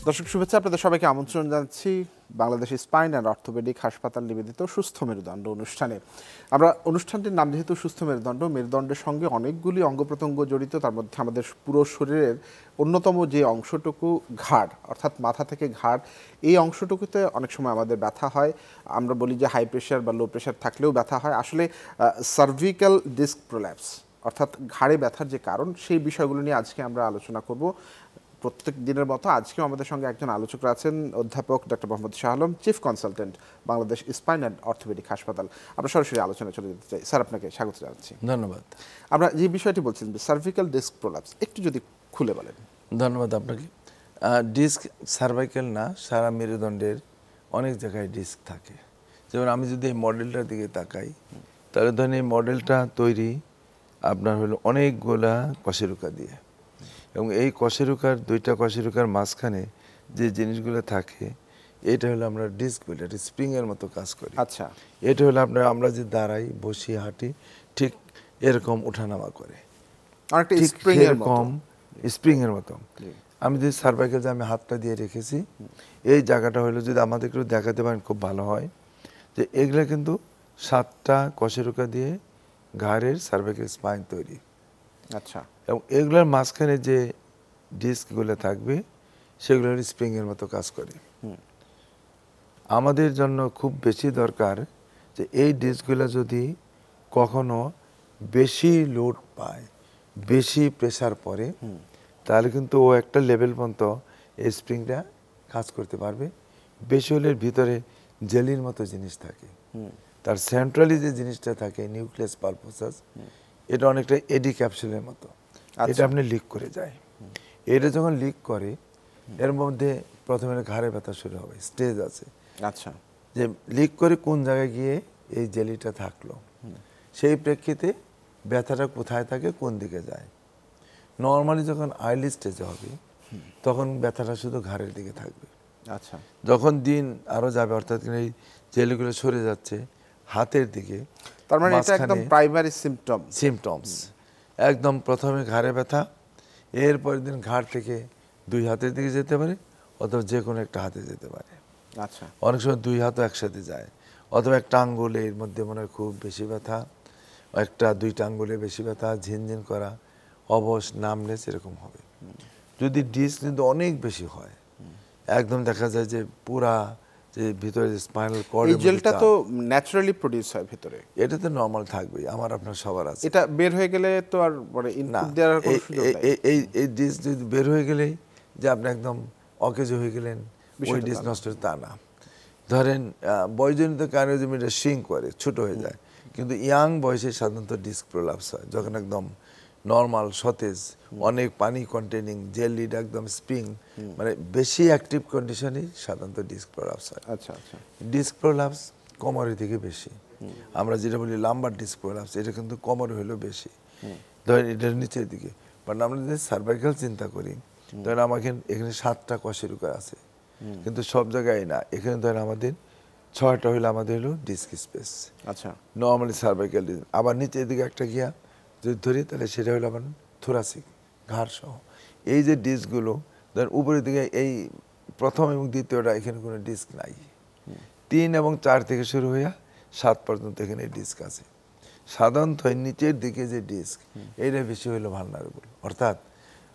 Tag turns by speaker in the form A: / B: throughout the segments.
A: দর্শক শুভেচ্ছা, আপনাদের সবাইকে আমন্ত্রণ জানাচ্ছি বাংলাদেশ স্পাইন অ্যান্ড অর্থোপেডিক হাসপাতাল নিবেদিত সুস্থ মেরুদণ্ড অনুষ্ঠানে। আমরা অনুষ্ঠানটির নাম যেহেতু সুস্থ মেরুদণ্ড, মেরুদণ্ডের সঙ্গে অনেকগুলি অঙ্গ প্রত্যঙ্গ জড়িত, তার মধ্যে আমাদের পুরো শরীরের অন্যতম যে অংশটুকু ঘাড়, অর্থাৎ মাথা থেকে ঘাড়, এই অংশটুকুতে অনেক সময় আমাদের ব্যথা হয়। আমরা বলি যে হাই প্রেশার বা লো প্রেশার থাকলেও ব্যথা হয়। আসলে সার্ভিক্যাল ডিস্ক প্রোল্যাপস অর্থাৎ ঘাড়ে ব্যথার যে কারণ, সেই বিষয়গুলো নিয়ে আজকে আমরা আলোচনা করব। প্রত্যেক দিনের মতো আজকেও আমাদের সঙ্গে একজন আলোচক আছেন, অধ্যাপক doctor Mohammad Shah Alam, chief consultant, Bangladesh spine and orthopaedic হাসপাতাল। আমরা সরাসরি আলোচনায় চলে যেতে চাই। স্যার, আপনাকে স্বাগত জানাচ্ছি।
B: ধন্যবাদ।
A: আমরা যে বিষয়টি বলছিলাম, সার্ভিক্যাল ডিস্ক প্রোল্যাপস, একটু যদি খুলে বলেন।
B: ধন্যবাদ আপনাকে। ডিস্ক সার্ভাইকেল না, সারা মেরুদণ্ডের অনেক জায়গায় ডিস্ক থাকে। যেমন আমি যদি এই মডেলটার দিকে তাকাই, তাহলে ধরেন এই মডেলটা তৈরি আপনার হলো অনেকগুলা কশেরুকা দিয়ে, এবং এই কশেরুকার দুইটা কশেরুকার মাঝখানে যে জিনিসগুলো থাকে, এটা হলো আমরা ডিস্ক বলি। এটা স্প্রিংয়ের মতো কাজ করি।
A: আচ্ছা,
B: এটা হলো আমরা যে দাঁড়াই, বসি, হাঁটি, ঠিক এরকম ওঠানামা করে,
A: অনেকটা
B: ঠিক
A: স্প্রিংয়ের মতো।
B: এরকম স্প্রিংয়ের মতো। আমি যদি সার্ভাইকেল যে আমি হাতটা দিয়ে রেখেছি, এই জায়গাটা হলো যদি আমাদের একটু দেখাতে পারেন খুব ভালো হয়, যে এগুলা কিন্তু 7টা কশেরুকা দিয়ে ঘাড়ের সার্ভাইকেল স্পাইন তৈরি।
A: আচ্ছা,
B: এবং এগুলোর মাঝখানে যে ডিস্কগুলো থাকবে, সেগুলো স্প্রিংয়ের মতো কাজ করে। আমাদের জন্য খুব বেশি দরকার যে এই ডিস্কগুলো যদি কখনো বেশি লোড পায়, বেশি প্রেসার পড়ে, তাহলে কিন্তু ও একটা লেভেল পর্যন্ত এই স্প্রিংটা কাজ করতে পারবে। বেশি হলে ভিতরে জেলির মতো জিনিস থাকে, তার সেন্ট্রালি যে জিনিসটা থাকে নিউক্লিয়াস পালপোসাস, এটা অনেকটা এডি ক্যাপসুলের মতো। এটা আপনি লিক করে যায়। এটা যখন লিক করে, এর মধ্যে প্রথমে ঘাড়ে ব্যথা শুরু হবে, স্টেজ আছে।
A: আচ্ছা,
B: যে লিক করে কোন জায়গায় গিয়ে এই জেলিটা থাকলো, সেই প্রেক্ষিতে ব্যথাটা কোথায় থাকে, কোন দিকে যায়। নর্মালি যখন আর্লি স্টেজে হবে, তখন ব্যথাটা শুধু ঘাড়ের দিকে থাকবে।
A: আচ্ছা,
B: যখন দিন আরো যাবে, অর্থাৎ এই জেলিগুলো সরে যাচ্ছে হাতের দিকে,
A: তার মানে এটা একদম প্রাইমারি
B: সিমটমস। একদম প্রথমে ঘাড়ে ব্যথা, এরপরের দিন ঘাড় থেকে 2 হাতের দিকে যেতে পারে, অথবা যে কোনো একটা হাতে যেতে পারে।
A: আচ্ছা,
B: অনেক সময় 2 হাতও একসাথে যায়, অথবা একটা আঙ্গুলের মধ্যে মনে হয় খুব বেশি ব্যথা, একটা 2টা আঙ্গুলে বেশি ব্যথা, ঝিনঝিন করা, অবশ, নামনেস, এরকম হবে। যদি ডিস্ক কিন্তু অনেক বেশি হয়, একদম দেখা যায় যে পুরা যে ভিতরে যে স্পাইনাল কর্ড,
A: এই জেলটা তো ন্যাচারালি প্রোডিউস হয় ভিতরে,
B: এটা তো নর্মাল থাকবেই, আমার আপনার সবার আছে।
A: এটা বের হয়ে গেলে তো আর মানে ইনপুট দেওয়ার কোনো সুযোগ নাই।
B: এই ডিস্ক যদি বের হয়ে গেলেই যে আপনি একদম অকেজো হয়ে গেলেন, ওই ডিস্ক নষ্ট, তা না। ধরেন বয়সজনিত কারণে যে এটা শ্রিঙ্ক করে, ছোট হয়ে যায়, কিন্তু ইয়াং বয়সে সাধারণত ডিস্ক প্রোলাপস হয়, যখন একদম নর্মাল, সতেজ, অনেক পানি কন্টেনিং, জেলিড, একদম স্প্রিং, মানে বেশি অ্যাক্টিভ কন্ডিশনে সাধারণত ডিস্ক প্রোলাপস হয়।
A: আচ্ছা, আচ্ছা,
B: ডিস্ক প্রোলাপস কোমরের দিকে বেশি। আমরা যেটা বলি লাম্বার ডিস্ক প্রোলাপস, এটা কিন্তু কোমরে হলেও বেশি, ধরেন এটার নিচের দিকে। বাট আমরা যদি সার্ভাইকাল চিন্তা করি, ধরেন আমাকে এখানে 7টা কশেরুকা আছে, কিন্তু সব জায়গায় না। এখানে ধরেন আমাদের 6টা হইলে আমাদের হলো ডিস্ক স্পেস।
A: আচ্ছা,
B: নর্মালি সার্ভাইকাল ডিস্ক। আবার নিচের দিকে একটা গিয়া যদি ধরি, তাহলে সেটা হলো আমার থোরাসিক, ঘাড় সহ। এই যে ডিস্কগুলো ধরেন উপরের দিকে, এই প্রথম এবং দ্বিতীয়টা, এখানে কোনো ডিস্ক নাই। 3 এবং 4 থেকে শুরু হইয়া 7 পর্যন্ত এখানে ডিস্ক আছে। সাধারণত নিচের দিকে যে ডিস্ক, এইটা বেশি হইলো ভালনারেবল। অর্থাৎ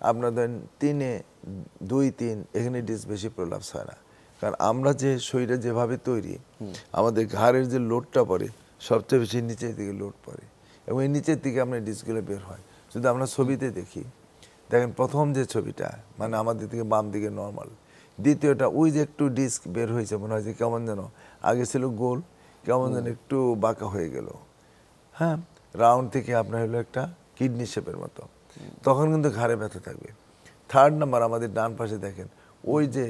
B: আপনার ধরেন 2, 3 এখানে ডিস্ক বেশি প্রলাপস হয় না, কারণ আমরা যে শরীরে যেভাবে তৈরি, আমাদের ঘাড়ের যে লোডটা পড়ে, সবচেয়ে বেশি নিচের দিকে লোড পড়ে, এবং এই নিচের দিকে আমরা ডিস্কগুলো বের হয়। যদি আমরা ছবিতে দেখি, দেখেন প্রথম যে ছবিটা, মানে আমাদের দিকে বাম দিকে নর্মাল, দ্বিতীয়টা ওই যে একটু ডিস্ক বের হয়েছে, মনে হয় যে কেমন যেন আগে ছিল গোল, কেমন যেন একটু বাঁকা হয়ে গেল, হ্যাঁ, রাউন্ড থেকে আপনার হলো একটা কিডনি শেপের মতো, তখন কিন্তু ঘাড়ে ব্যথা থাকবে। 3rd নাম্বার, আমাদের ডান পাশে দেখেন, ওই যে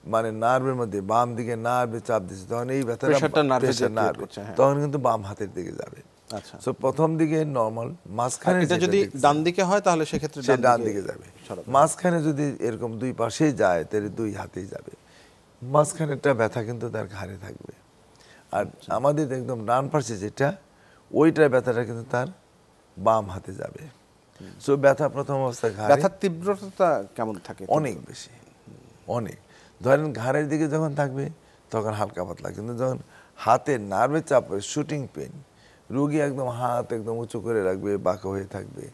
B: মানে নার্ভের মধ্যে বাম দিকে নার্ভে চাপ দিচ্ছে, তখন এই ব্যথাটা নার্ভে, তখন কিন্তু বাম হাতের দিকে যাবে।
A: আচ্ছা,
B: সো প্রথম দিকে নর্মাল, মাঝখানে
A: এটা যদি ডান দিকে হয় তাহলে সেক্ষেত্রে
B: ডান দিকে যাবে, মাঝখানে যদি এরকম 2 পাশেই যায়, তাহলে 2 হাতেই যাবে। মাঝখানেরটা ব্যথা কিন্তু তার ঘাড়ে থাকবে। আর আমাদের একদম ডান পাশে যেটা, ওইটার ব্যথাটা কিন্তু তার বাম হাতে যাবে। সো ব্যথা প্রথম অবস্থায় ঘাড়ে,
A: ব্যথার তীব্রতা কেমন থাকে?
B: অনেক বেশি, অনেক। ধরেন ঘাড়ের দিকে যখন থাকবে তখন হালকা পাতলা, কিন্তু যখন হাতের নার্ভের চাপ পড়ে শুটিং পেন, রোগী একদম হাত একদম উঁচু করে রাখবে, বাঁকা হয়ে থাকবে,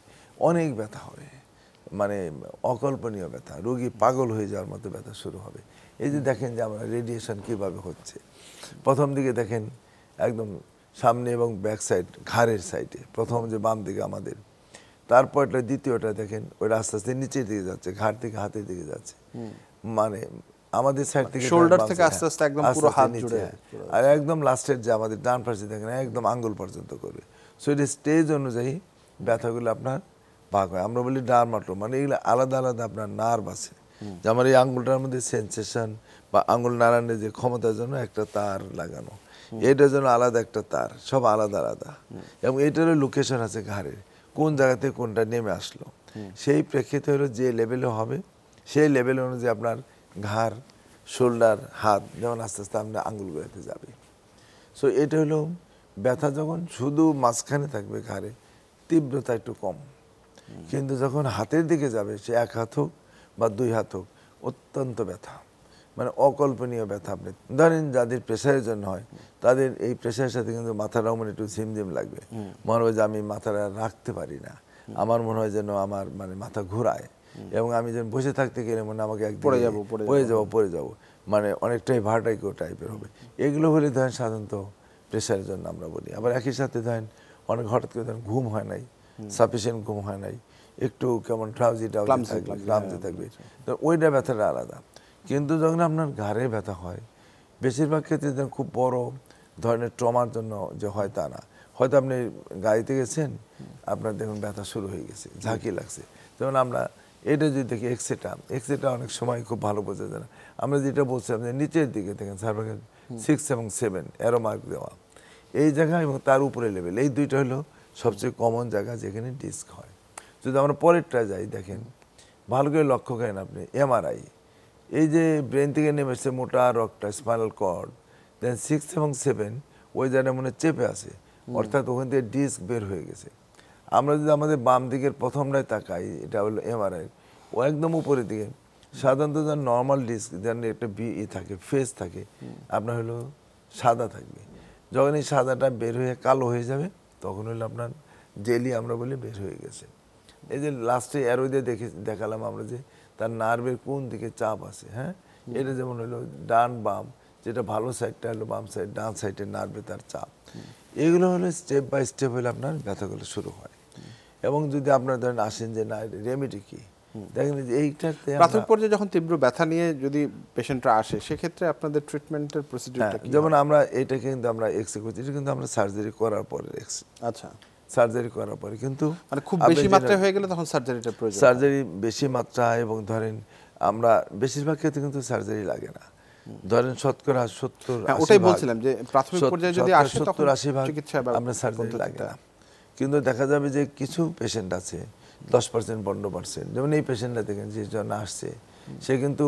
B: অনেক ব্যথা হবে, মানে অকল্পনীয় ব্যথা, রোগী পাগল হয়ে যাওয়ার মতো ব্যথা শুরু হবে। এই যে দেখেন যে আমরা রেডিয়েশন কিভাবে হচ্ছে, প্রথম দিকে দেখেন একদম সামনে এবং ব্যাক সাইড ঘাড়ের সাইডে, প্রথম যে বাম দিকে আমাদের, তারপরটা দ্বিতীয়টা দেখেন ওইটা আস্তে আস্তে নিচের দিকে যাচ্ছে, ঘাড় থেকে হাতের দিকে যাচ্ছে, মানে আমাদের সাইড থেকে
A: শোল্ডার থেকে আস্তে আস্তে একদম পুরো হাত জুড়ে,
B: আর একদম লাস্টের যে আমাদের ডান পাশে দেখেন একদম আঙ্গুল পর্যন্ত করবে। সো এটা স্টেজ অনুযায়ী ব্যথাগুলো আপনার ভাগ হয়। আমরা বলি ডার্মাটো, মানে এগুলো আলাদা আলাদা আপনার নার্ভ আছে, যে আমার এই আঙ্গুলটার মধ্যে সেন্সেশন বা আঙ্গুল নাড়ানোর যে ক্ষমতার জন্য একটা তার লাগানো, এটার জন্য আলাদা একটা তার, সব আলাদা আলাদা, এবং এটারও লোকেশন আছে ঘাড়ের, কোন জায়গাতে কোনটা নেমে আসলো, সেই প্রেক্ষিতে হলো যে লেভেলে হবে সেই লেভেল অনুযায়ী আপনার ঘাড়, শোল্ডার, হাত যেমন আস্তে আস্তে আপনার আঙ্গুলগুলোতে যাবে। সো এটা হলো ব্যথা যখন শুধু মাঝখানে থাকবে ঘাড়ে, তীব্রতা একটু কম, কিন্তু যখন হাতের দিকে যাবে, সে এক হাত হোক বা দুই হাত হোক, অত্যন্ত ব্যথা, মানে অকল্পনীয় ব্যথা। আপনি ধরেন যাদের প্রেশারের জন্য হয়, তাদের এই প্রেশারের সাথে কিন্তু মাথাটাও মানে একটু ঝিমঝিম লাগবে, মনে হয় যে আমি মাথাটা রাখতে পারি না, আমার মনে হয় যেন আমার মানে মাথা ঘোরায়, এবং আমি যেন বসে থাকতে গেলে মনে আমাকে একদিন পড়ে যাবো, মানে অনেকটাই ভার্টাইগো টাইপের হবে। এগুলো হলে ধরেন সাধারণত প্রেশারের জন্য আমরা বলি। আবার একই সাথে ধরেন অনেক হঠাৎ করে ধরেন ঘুম হয় নাই, সাফিসিয়েন্ট ঘুম হয় নাই, একটু কেমন ক্লামজি থাকবে, তো ওইটা ব্যথাটা আলাদা। কিন্তু যখন আপনার ঘাড়ে ব্যথা হয়, বেশিরভাগ ক্ষেত্রে খুব বড় ধরনের ট্রমার জন্য যে হয় তা না, হয়তো আপনি গাড়িতে গেছেন, আপনার দেখুন ব্যথা শুরু হয়ে গেছে, ঝাঁকি লাগছে, যেমন আমরা এটা যদি দেখি এক্সরেটা অনেক সময় খুব ভালো বোঝা যায় না। আমরা যেটা বলছিলাম যে নিচের দিকে দেখেন সার্ভাইকাল 6 এবং 7 অ্যারো মার্ক দেওয়া, এই জায়গা এবং তার উপরে লেভেল, এই দুইটা হলো সবচেয়ে কমন জায়গা যেখানে ডিস্ক হয়। যদি আমরা পরেরটা যাই, দেখেন ভালো করে লক্ষ্য করেন আপনি, এমআরআই, এই যে ব্রেন থেকে নেমে এসছে মোটা রক্তটা, স্পাইনাল কর্ড, দেন 6 এবং 7 ওই জায়গায় মনে চেপে আছে, অর্থাৎ ওখান থেকে ডিস্ক বের হয়ে গেছে। আমরা যদি আমাদের বাম দিকের প্রথমটায় তাকাই, এটা হলো এমআরআই, ও একদম উপরের দিকে, সাধারণত যার নর্মাল ডিস্ক যার একটা থাকে, ফেস থাকে, আপনার হলো সাদা থাকবে, যখন এই সাদাটা বের হয়ে কালো হয়ে যাবে তখন হলো আপনার জেলি আমরা বলি বের হয়ে গেছে। এই যে লাস্টে অ্যারো দিয়ে দেখালাম আমরা যে তার নার্ভের কোন দিকে চাপ আছে, হ্যাঁ, এটা যেমন হলো ডান বাম, যেটা ভালো সাইডটা হলো বাম সাইড, ডান সাইডের নার্ভে তার চাপ, এগুলো হলো স্টেপ বাই স্টেপ হলে আপনার ব্যথাগুলো শুরু হয়। এবং যদি আপনার ধরেন আসেন যে না রেমেডি কি, দেখেন যে এইটাতে
A: প্রাথমিক পর্যায়ে যখন তীব্র ব্যথা নিয়ে যদি পেশেন্টরা আসে, সেক্ষেত্রে আপনাদের ট্রিটমেন্টের প্রসিডিউরটা কি?
B: যেমন আমরা এটাকে কিন্তু আমরা এক্সরে করছি, এটা কিন্তু আমরা সার্জারি করার পরে
A: আচ্ছা,
B: সার্জারি করার পরে, কিন্তু
A: মানে খুব বেশি মাত্রায় হয়ে গেলে তখন সার্জারিটা প্রয়োজন,
B: সার্জারি বেশি মাত্রা, এবং ধরেন আমরা বেশিরভাগ ক্ষেত্রে কিন্তু সার্জারি লাগে না, ধরেন শতকরা 70,
A: ওটাই বলছিলাম যে প্রাথমিক পর্যায়ে যদি আসে তখন
B: 70-80 ভাগ
A: চিকিৎসা
B: আমরা সার্জারি লাগে না। কিন্তু দেখা যাবে যে কিছু পেশেন্ট আছে 10%, 15%, যেমন এই পেশেন্টটা দেখেন যে জন আসছে, সে কিন্তু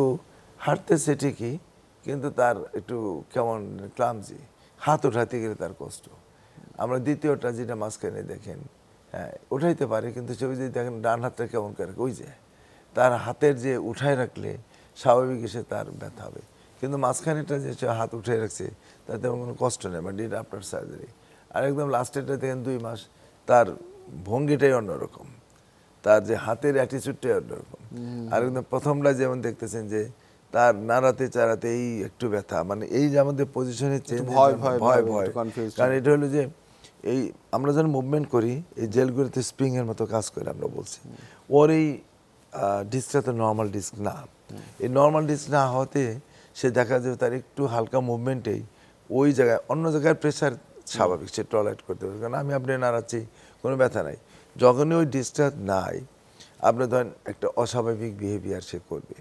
B: হাঁটতেছে ঠিকই, কিন্তু তার একটু কেমন ক্লামজি, হাত উঠাতে গেলে তার কষ্ট। আমরা দ্বিতীয়টা যেটা মাঝখানে দেখেন, হ্যাঁ উঠাইতে পারে, কিন্তু সে যদি দেখেন ডান হাতটা কেমন করে, ওই যে তার হাতের যে উঠায় রাখলে স্বাভাবিক এসে তার ব্যথা হবে, কিন্তু মাঝখানেটা যে হাত উঠে রাখছে তাতে কোনো কষ্ট নেই, বা ডিড আফটার সার্জারি। আর একদম লাস্টেরটা দেখেন 2 মাস, তার ভঙ্গিটাই অন্যরকম, তার যে হাতের অ্যাটিচিউডটাই অন্যরকম। আর একদম প্রথমটা যেমন দেখতেছেন যে তার নাড়াতে চাড়াতে এই একটু ব্যথা, মানে এই যে আমাদের পজিশনের চেঞ্জ, ভয়, কারণ এটা হলো যে এই আমরা যখন মুভমেন্ট করি, এই জেলগুলোতে স্প্রিং এর মতো কাজ করে আমরা বলছি, ওর এই ডিস্কটা তো নর্মাল ডিস্ক না, এই নর্মাল ডিস্ক না হওয়াতে সে দেখা যাবে তার একটু হালকা মুভমেন্টেই ওই জায়গায় অন্য জায়গায় প্রেশার স্বাভাবিক, সে টলারেট করতে পারে, কারণ আমি আপনি নাড়াচ্ছি কোনো ব্যথা নাই। যখনই ওই ডিস্কটা নাই, আপনি ধরেন একটা অস্বাভাবিক বিহেভিয়ার সে করবে।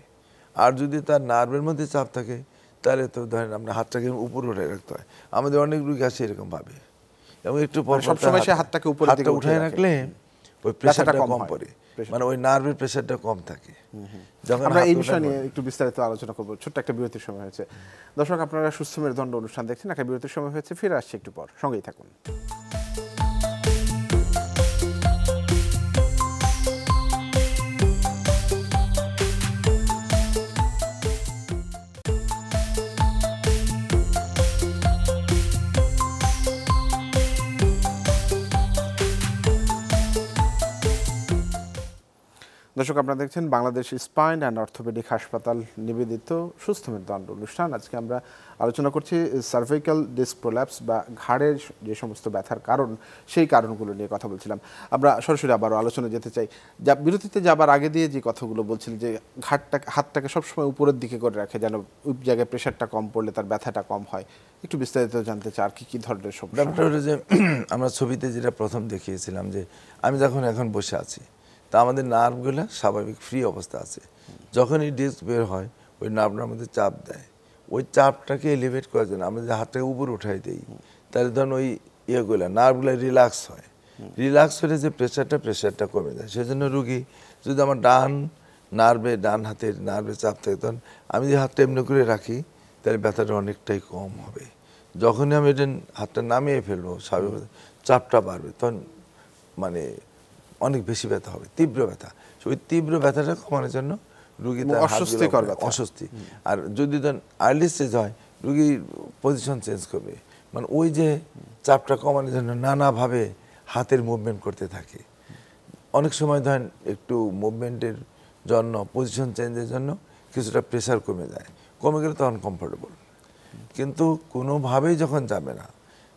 B: আর যদি তার নার্ভের মধ্যে চাপ থাকে, তাহলে তো ধরেন আপনার হাতটাকে উপরে উঠে রাখতে হয়, আমাদের অনেক রোগী আছে এরকম ভাবে, এবং একটু পর
A: সবসময় সে হাতটাকে উপরে
B: উঠে রাখলে ওই প্রেশারটা কম পড়ে, মানে ওই নার্ভের প্রেশারটা কম থাকে।
A: যখন আমরা এই বিষয় নিয়ে একটু বিস্তারিত আলোচনা করব, ছোট্ট একটা বিরতির সময় হয়েছে। দর্শক, আপনারা সুস্থ মেরুদণ্ড অনুষ্ঠান দেখছেন, একটা বিরতির সময় হয়েছে, ফিরে আসছি একটু পর, সঙ্গেই থাকুন। দর্শক, আপনারা দেখছেন বাংলাদেশ স্পাইন অ্যান্ড অর্থোপেডিক হাসপাতাল নিবেদিত সুস্থ মেরুদণ্ড অনুষ্ঠান। আজকে আমরা আলোচনা করছি সার্ভাইকাল ডিস্ক প্রোল্যাপস বা ঘাড়ের যে সমস্ত ব্যথার কারণ, সেই কারণগুলো নিয়ে কথা বলছিলাম। আমরা সরাসরি আবারও আলোচনা যেতে চাই। বিরতিতে যাবার আগে দিয়ে যে কথাগুলো বলছিলেন যে হাতটাকে সবসময় উপরের দিকে করে রাখে, যেন ওই জায়গায় প্রেশারটা কম পড়লে তার ব্যথাটা কম হয়। একটু বিস্তারিত জানতে চাই আর কি ধরনের সমস্যা।
B: ব্যাপারটা হলো যে আমরা ছবিতে যেটা প্রথম দেখিয়েছিলাম যে আমি যখন এখন বসে আছি, তা আমাদের নার্ভগুলো স্বাভাবিক ফ্রি অবস্থা আছে। যখন এই ডিস্ক বের হয়, ওই নার্ভটার মধ্যে চাপ দেয়। ওই চাপটাকে এলিভেট করার জন্য আমরা যে হাতটাকে উপরে উঠাই দিই, তাহলে ধরুন ওই ইয়েগুলো নার্ভগুলো রিল্যাক্স হয়। রিল্যাক্স হলে যে প্রেশারটা কমে যায়। সেজন্য রুগী যদি আমার ডান হাতের নার্ভে চাপ থাকে, তখন আমি যে হাতটা এমনি করে রাখি, তাহলে ব্যথাটা অনেকটাই কম হবে। যখনই আমি এটা হাতটা নামিয়ে ফেলবো, স্বাভাবিক চাপটা বাড়বে, তখন মানে অনেক বেশি ব্যথা হবে, তীব্র ব্যথা। ওই তীব্র ব্যথাটা কমানোর জন্য রুগী তার
A: অস্বস্তিকর ব্যথা,
B: অস্বস্তি। আর যদি ধরেন আর্লি স্টেজ হয়, রুগীর পজিশন চেঞ্জ করবে, মানে ওই যে চাপটা কমানোর জন্য নানাভাবে হাতের মুভমেন্ট করতে থাকে। অনেক সময় ধরেন একটু মুভমেন্টের জন্য, পজিশন চেঞ্জের জন্য কিছুটা প্রেশার কমে যায়, কমে গেলে তখন কমফোর্টেবল। কিন্তু কোনোভাবেই যখন যাবে না,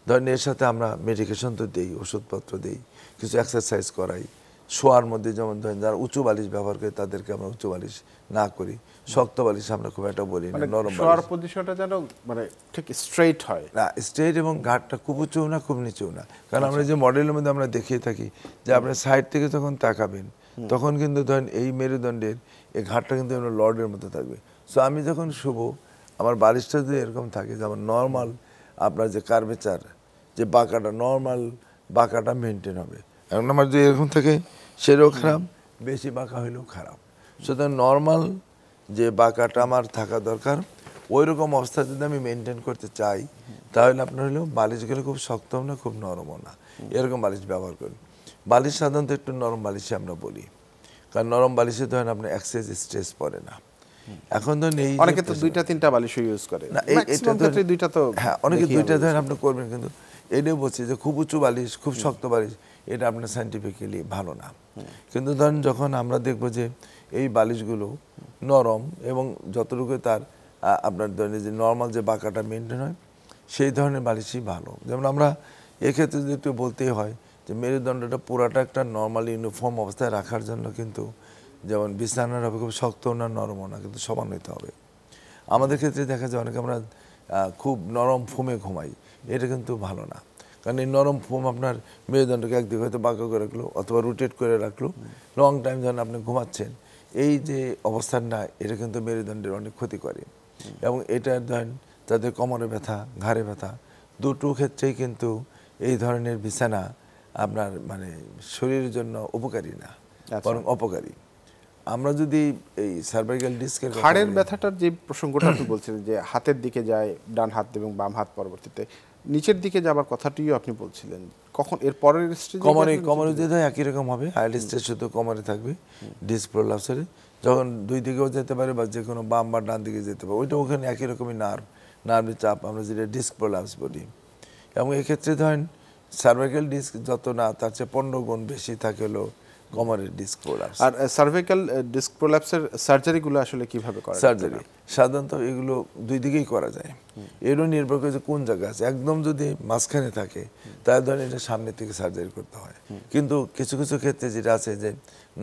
B: ধরেন এর সাথে আমরা মেডিকেশন তো দিই, ওষুধপত্র দিই, কিছু এক্সারসাইজ করাই। শোয়ার মধ্যে যেমন ধরেন যারা উঁচু বালিশ ব্যবহার করে, তাদেরকে আমরা উঁচু বালিশ না করি, শক্ত বালিশ আমরা খুব একটা বলি না, নরম
A: শোয়ার
B: বালিশ।
A: পজিশনটা যেন মানে ঠিক স্ট্রেইট হয়
B: না, স্ট্রেট এবং ঘাটটা খুব উঁচুও না, খুব নিচেও না। কারণ আমরা যে মডেলের মধ্যে আমরা দেখিয়ে থাকি যে আপনার সাইড থেকে যখন তাকাবেন, তখন কিন্তু ধরেন এই মেরুদণ্ডের এই ঘাটটা কিন্তু লর্ডের মতো থাকবে। সো আমি যখন শুভ, আমার বালিশটা যদি এরকম থাকে, যেমন নর্মাল আপনার যে কার্ভেচার, যে বাঁকাটা, নর্মাল বাঁকাটা মেনটেন হবে। এখন আমার যদি এরকম থাকে, সেটাও খারাপ, বেশি বাঁকা হইলেও খারাপ। সুতরাং নর্মাল যে বাঁকাটা আমার থাকা দরকার, ওই রকম অবস্থা যদি আমি মেনটেন করতে চাই, তাহলে আপনার হলো বালিশগুলো খুব শক্তও না, খুব নরমও না, এরকম বালিশ ব্যবহার করি। বালিশ সাধারণত একটু নরম বালিশে আমরা বলি, কারণ নরম বালিশে ধরেন আপনার এক্সেস স্ট্রেস পড়ে না। এখন ধরেন এই
A: অনেকে তো 2-3টা বালিশও ইউজ করে,
B: না,
A: ম্যাক্সিমাম ক্ষেত্রে দুইটা তো,
B: হ্যাঁ, অনেকে দুইটা ধরেন আপনি করবেন, কিন্তু এটাও বলছি যে খুব উঁচু বালিশ, খুব শক্ত বালিশ, এটা আপনার সাইন্টিফিক্যালি ভালো না। কিন্তু ধরেন যখন আমরা দেখবো যে এই বালিশগুলো নরম এবং যতটুকু তার আপনার ধরেন যে নর্মাল যে বাঁকাটা মেনটেন হয়, সেই ধরনের বালিশই ভালো। যেমন আমরা এক্ষেত্রে যদি একটু বলতেই হয় যে মেরুদণ্ডটা পুরাটা একটা নর্মাল ইউনিফর্ম অবস্থায় রাখার জন্য কিন্তু যেমন বিছানার হবে খুব শক্ত না, নরমও না, কিন্তু সমান হতে হবে। আমাদের ক্ষেত্রে দেখা যায় অনেকে আমরা খুব নরম ফোমে ঘুমাই, এটা কিন্তু ভালো না। কারণ এই নরম ফোম আপনার মেরুদণ্ডকে একদিকে হয়তো বাঁকা করে রাখলো, অথবা রোটেট করে রাখলো, লং টাইম যখন আপনি ঘুমাচ্ছেন, এই যে অবস্থানটা, এটা কিন্তু মেরুদণ্ডের অনেক ক্ষতি করে। এবং এটা ধরেন যাদের কোমরে ব্যথা, ঘাড়ে ব্যথা, দুটো ক্ষেত্রেই কিন্তু এই ধরনের বিছানা আপনার মানে শরীরের জন্য উপকারী না, বরং অপকারী। আমরা যদি এই সার্ভাইকাল ডিস্কের
A: ঘাড়ের ব্যথাটার যে প্রসঙ্গটা আপনি বলছিলেন যে হাতের দিকে যায়, ডান হাত এবং বাম হাত, পরবর্তীতে নিচের দিকে যাবার কথাটিও আপনি বলছিলেন, কখন এর পরের স্টেজে?
B: কোমরে যদি একই রকম হবে, হাইড স্টেজ শুধু কোমরে থাকবে ডিস্ক প্রলাপসের, যখন দুই দিকেও যেতে পারে বা যে কোনো বাম বা ডান দিকে যেতে পারে, ওইটা ওখানে একই রকমই নার্ভের চাপ, আমরা যেটা ডিস্ক প্রলাপস বলি। এবং এক্ষেত্রে ধরেন সার্ভাইকাল ডিস্ক যত না, তার চেয়ে 15 গুণ বেশি থাকে হলো কোমরের ডিস্ক প্রলাপস।
A: আর সার্ভাইকাল ডিস্ক প্রোল্যাপসের সার্জারিগুলো আসলে কিভাবে করা?
B: সার্জারি সাধারণত এগুলো দুই দিকেই করা যায়, এরও নির্ভর করে যে কোন জায়গা আছে। একদম যদি মাঝখানে থাকে, তাহলে ধরেন এটা সামনে থেকে সার্জারি করতে হয়। কিন্তু কিছু কিছু ক্ষেত্রে যেটা আছে যে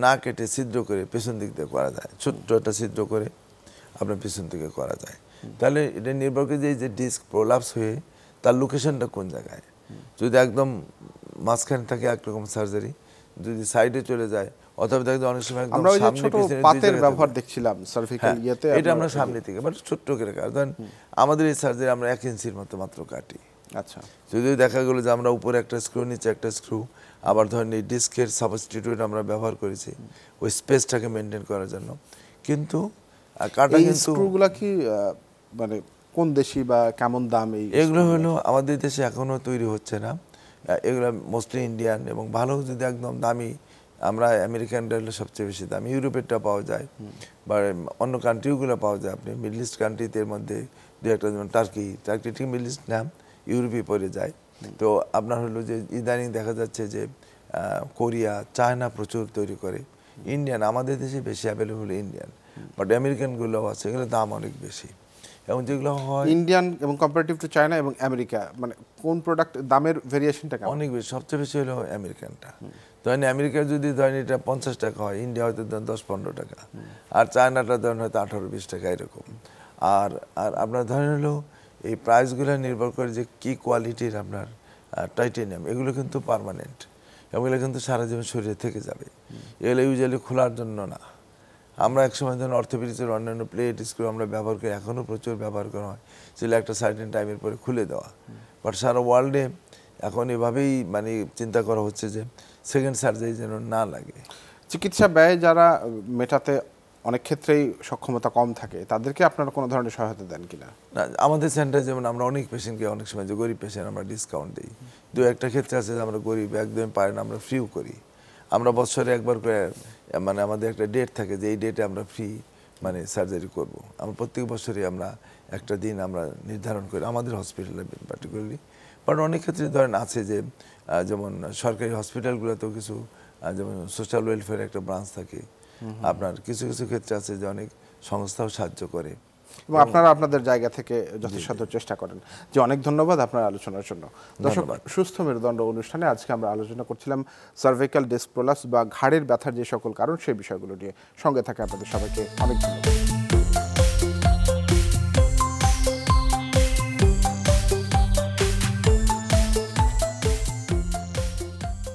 B: না কেটে ছিদ্র করে পেছন দিক দিয়ে করা যায়, ছোট্ট একটা ছিদ্র করে আপনার পেছন থেকে করা যায়। তাহলে এটা নির্ভর করে যে ডিস্ক প্রলাপস হয়ে তার লোকেশনটা কোন জায়গায়। যদি একদম মাঝখানে থাকে একরকম সার্জারি, যদি সাইডে চলে যায়, অথবা দেখতে অনেক সময় একদম সামনে পিছনে
A: পাতের ব্যবহার দেখছিলাম সার্ভিক্যাল ইয়েতে,
B: এটা আমরা সামনে থেকে মানে ছোট্ট করে কাটি। ধরেন আমাদের এই সার্জারি আমরা 1 ইঞ্চির মতো মাত্র কাটি।
A: আচ্ছা,
B: যদিও দেখা গেলো যে আমরা উপরে একটা স্ক্রু, নিচে একটা স্ক্রু, আবার ধরেন এই ডিস্কের সাবস্টিটিউট আমরা ব্যবহার করেছি ওই স্পেসটাকে মেনটেন করার জন্য। কিন্তু কাটা
A: এই
B: কিন্তু
A: স্ক্রুগুলা কি মানে কোন দেশি বা কেমন দাম?
B: এগুলো হলো আমাদের দেশে এখনো তৈরি হচ্ছে না, এগুলো মোস্টলি ইন্ডিয়ান। এবং ভালো যদি একদম দামি, আমরা আমেরিকানটা হলো সবচেয়ে বেশি দামি, ইউরোপেরটা পাওয়া যায় বা অন্য কান্ট্রিগুলো পাওয়া যায়। আপনি মিডল ইস্ট কান্ট্রিতে মধ্যে দু একটা, যেমন টার্কি ঠিক মিডল ইস্ট না, ইউরোপে পড়ে যায়। তো আপনার হলো যে ইদানিং দেখা যাচ্ছে যে কোরিয়া, চায়না প্রচুর তৈরি করে, ইন্ডিয়ান আমাদের দেশে বেশি অ্যাভেলেবল ইন্ডিয়ান, বাট আমেরিকানগুলোও আছে, এগুলো দাম অনেক বেশি। এবং যেগুলো হয়
A: ইন্ডিয়ান এবং কম্পারেটিভ টু চায়না এবং আমেরিকা, মানে কোন প্রোডাক্ট দামের ভেরিয়েশনটা কেমন?
B: অনেক বেশি, সবচেয়ে বেশি হলো আমেরিকানটা। ধরেন আমেরিকার যদি ধরেন এটা 50 টাকা হয়, ইন্ডিয়া হয়তো ধরেন 10-15 টাকা, আর চায়নাটা ধরেন হয়তো 18-20 টাকা এরকম। আর আর আপনার ধরেন হলো এই প্রাইসগুলো নির্ভর করে যে কি কোয়ালিটির আপনার টাইটেনিয়াম, এগুলো কিন্তু পার্মানেন্ট, এগুলো কিন্তু সারা জীবন শরীরে থেকে যাবে। এগুলো ইউজুয়ালি খোলার জন্য না। আমরা একসময় ধরুন অর্থোপেডিক্সের অন্যান্য প্লেট স্ক্রু আমরা ব্যবহার করি, এখনও প্রচুর ব্যবহার করা হয়, সেগুলো একটা সার্টেন টাইমের পরে খুলে দেওয়া। বাট সারা ওয়ার্ল্ডে এখন এভাবেই মানে চিন্তা করা হচ্ছে যে সেকেন্ড সার্জারি যেন না লাগে।
A: চিকিৎসা ব্যয় যারা মেটাতে অনেক ক্ষেত্রেই সক্ষমতা কম থাকে, তাদেরকে আপনারা কোনো ধরনের সহায়তা দেন কিনা?
B: না, আমাদের সেন্টারে যেমন আমরা অনেক পেশেন্টকে অনেক সময় যে গরিব পেশেন্ট আমরা ডিসকাউন্ট দিই। দু একটা ক্ষেত্রে আছে যে আমরা গরিব একদম পারেন আমরা ফ্রিও করি। আমরা বছরে একবার করে মানে আমাদের একটা ডেট থাকে যে এই ডেটে আমরা ফ্রি মানে সার্জারি করব। আমরা প্রত্যেক বছরই আমরা একটা দিন আমরা নির্ধারণ করি আমাদের হসপিটালে পার্টিকুলারলি। বাট অনেক ক্ষেত্রে ধরেন আছে যে যেমন সরকারি হসপিটালগুলোতেও কিছু যেমন সোশ্যাল ওয়েলফেয়ার একটা ব্রাঞ্চ থাকে। আপনার কিছু কিছু ক্ষেত্রে আছে যে অনেক সংস্থাও সাহায্য করে
A: এবং আপনারা আপনাদের জায়গা থেকে যথাসাধ্য চেষ্টা করেন। যে অনেক ধন্যবাদ আপনার আলোচনার জন্য। দর্শক, সুস্থ মেরুদণ্ড অনুষ্ঠানে আজকে আমরা আলোচনা করছিলাম সার্ভাইকাল ডিস্ক প্রোলাপস বা ঘাড়ের ব্যথার যে সকল কারণ, সেই বিষয়গুলো নিয়ে। সঙ্গে থাকে আপনাদের সবাইকে অনেক ধন্যবাদ।